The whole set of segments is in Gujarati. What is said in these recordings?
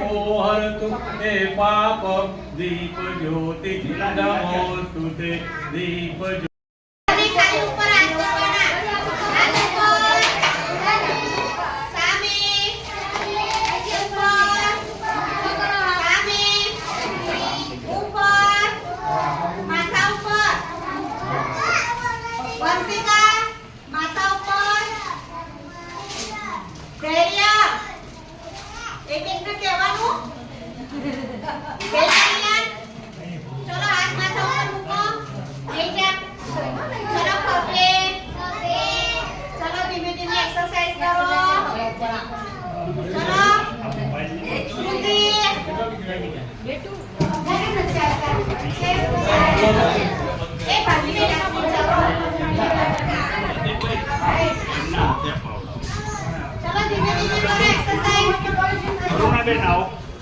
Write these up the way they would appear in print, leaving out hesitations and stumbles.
को हरतु हे पाप दीप ज्योति नमोस्तुते दीप ज्योति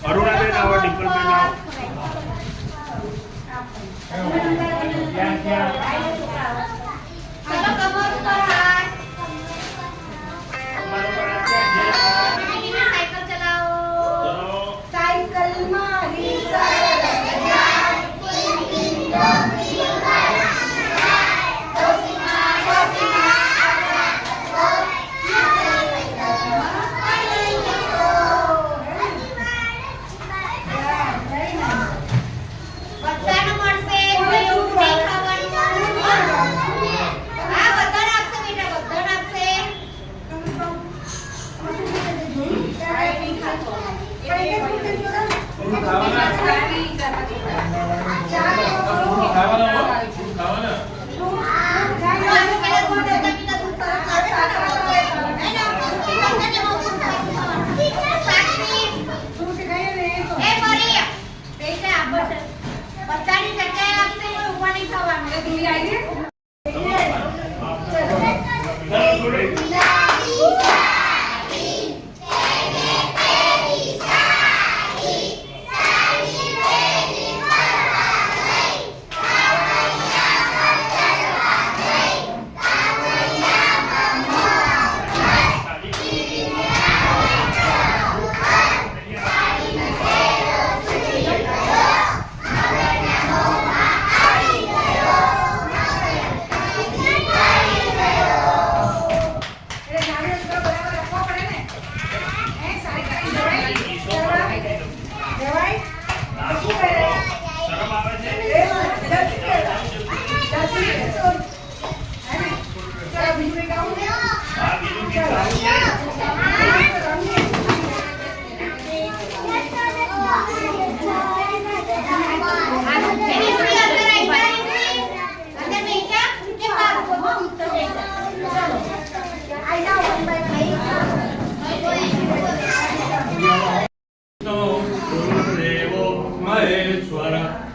अरुणाबेन आओ डिंपलबेन आओ चलो कमर ऊपर हाथ साइकिल चलाओ साइकिल मारी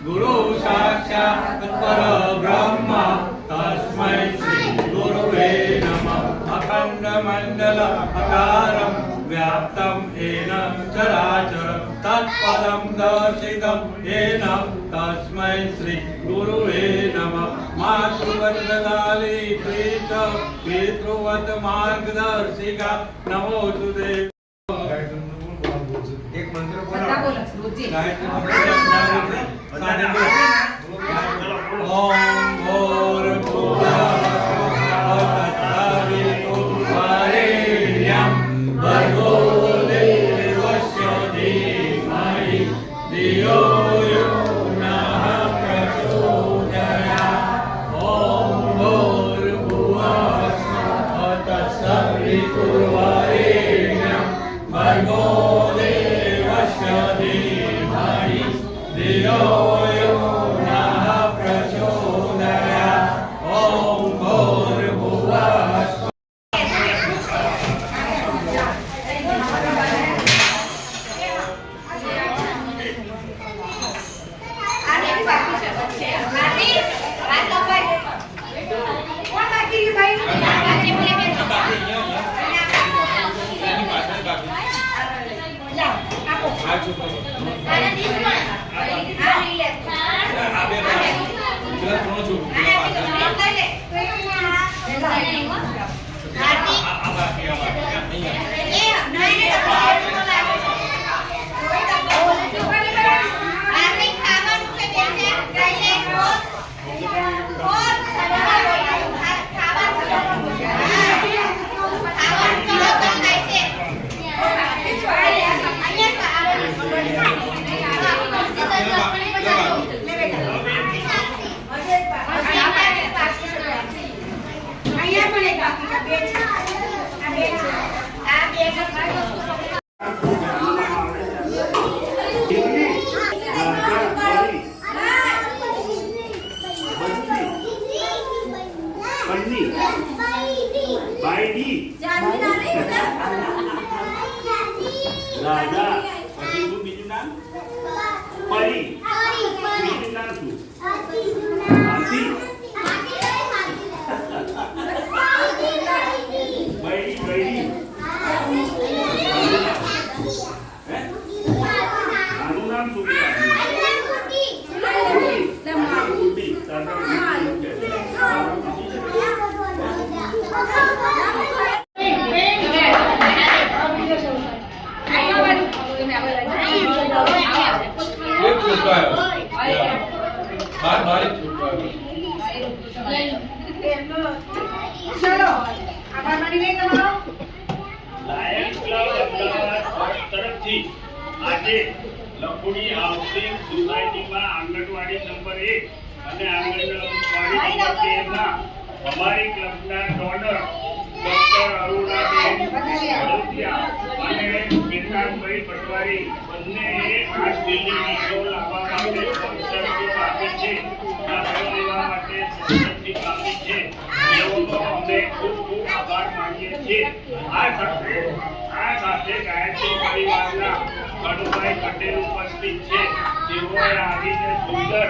गुरु साक्षात् परब्रह्म तस्मै श्री गुरुवे नमः अखण्डमण्डलाकारं व्याप्तं येन चराचरं तत्पदं दर्शितं येन तस्मै श्री गुरुवे नमः मातृवन्दनाली प्रीत पितृवत् मार्गदर्शिका नमोस्तुते एक मंत्र बोला ओम भूर्भुवस्सुः भर्गो देवस्य धीमहि धियो यो नः प्रचोदयात् ओम भूर्भुवस्सुः तत्सवितुर्वरेण्यं भर्गो देवस्य धीमहि धियो यो नः प्रचोदयात् ओम भूर्भुवस्सुः રાજા પછી શું બીજું નામ પરી બીજું નામ શું હાથી બૈરી બૈરી આનું નામ શું કુટી એક છોકરો આવ્યો બાર બાર એક છોકરો આવ્યો ચલો આભાર માની લઈ તમારો લાયન્સ ક્લબ અમદાવાદ તરફથી આજે લખુડી હાઉસિંગ સોસાયટીમાં આંગણવાડી નંબર 1 અને આંગણવાડી નંબર 2 માં અમારી ક્લબના ડોનર ડોક્ટર અરુણાબેન ભરતિયા અને વેદાંતભાઈ પટવારી બંનેએ આ બિલ્ડિંગની શો લાવવા માટે સ્પોન્સરશિપ આપી છે આ શો લેવા માટે સ્પોન્સરશિપ આપી છે તેઓનો અમે ખૂબ ખૂબ આભાર માનીએ છીએ આ સાથે ગાયત્રી પરિવારના કનુભાઈ પટેલ ઉપસ્થિત છે તેઓએ આવીને સુંદર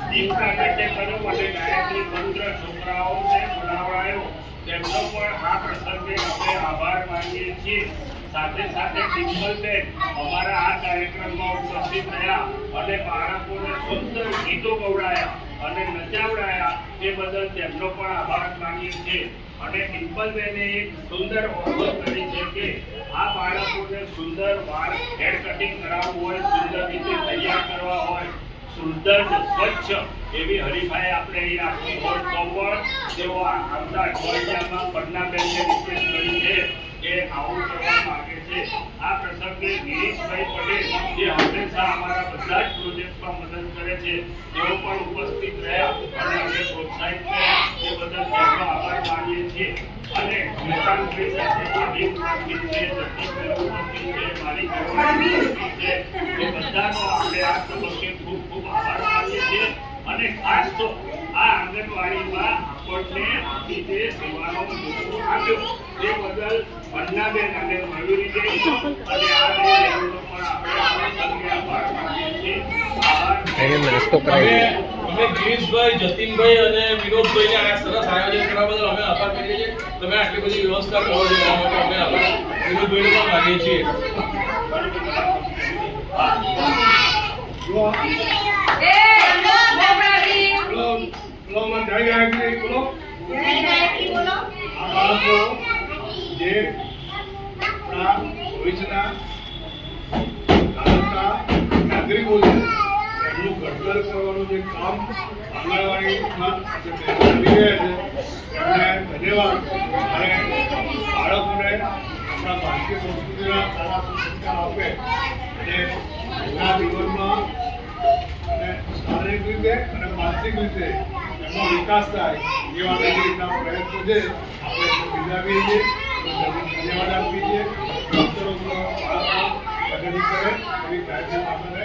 દીવકા માટે કર્યું અને ગાયત્રી મંત્ર છોકરાઓને બોલાવડાયો તેમનો પણ આ પ્રસંગે અમે આભાર માનીએ છીએ સાથે સાથે ડિમ્પલબેન અમારા આ કાર્યક્રમમાં ઉપસ્થિત રહ્યા અને બાળકોને સુંદર ગીતો ગવડાયા અને નચાવડાયા તે બદલ તેમનો પણ આભાર માનીએ છીએ અને ડિમ્પલબેને એક સુંદર ઓફર કરી છે કે આ બાળકોને સુંદર વાળ હેર કટિંગ કરાવવું હોય સુંદર રીતે તૈયાર કરવા હોય સુંદર સ્વચ્છ એવી હરીફાઈ આપણે અહીં રાખવી હોય તો પણ તેઓ આવતા અઠવાડિયામાં પન્નાબેનને રિક્વેસ્ટ કરી છે કે આવું કરવા માંગે છે આ પ્રસંગે ગિરીશભાઈ પટેલ જે હંમેશા અમારા બધા જ પ્રોજેક્ટમાં મદદ કરે છે તેઓ પણ ઉપસ્થિત રહ્યા અને અમને પ્રોત્સાહિત કર્યા તે બદલ તેમનો આભાર માનીએ છીએ અને વેદાંતભાઈ સાથે જે ટીમ ઉપસ્થિત છે જતીનભાઈ ઉપસ્થિત છે મારી કરુણા ઉપસ્થિત છે એ બધાનો આપણે આ તબક્કે ખૂબ ખૂબ આભાર માનીએ છીએ અને ખાસ તો આ આંગણવાડીમાં આપણને આપી જે સેવાનો મોકો આપ્યો તે બદલ પન્નાબેન અને મયુરીબેન અને આ બે બહેનોનો પણ આપણે આ પ્રસંગે આભાર માનીએ છીએ અમે ગિરીશભાઈ જતીનભાઈ અને વિનોદભાઈને આ સરસ આયોજન કરવા બદલ અમે આભાર માનીએ છીએ તમે આટલી બધી વ્યવસ્થા કરો છો એના માટે અમે આભાર વિનોદભાઈને પણ માનીએ છીએ જે આપણા ભવિષ્યના ભારતના નાગરિકો છે એમનું ઘડતર કરવાનું જે કામ આંગણવાડીમાં જે બહેનો કરી રહ્યા છે એમને ધન્યવાદ અને બાળકોને આપણા ભારતીય સંસ્કૃતિના સારા સંસ્કાર આપે અને એમના જીવનમાં અને શારીરિક રીતે અને માનસિક રીતે એમનો વિકાસ થાય એ માટે જે રીતના પ્રયત્નો છે આપણે બિરદાવીએ છીએ ધન્યવાદ આપીએ છીએ ડોક્ટરો બાળકો પ્રગતિ કરે એવી કાર્યક્રમ આપણે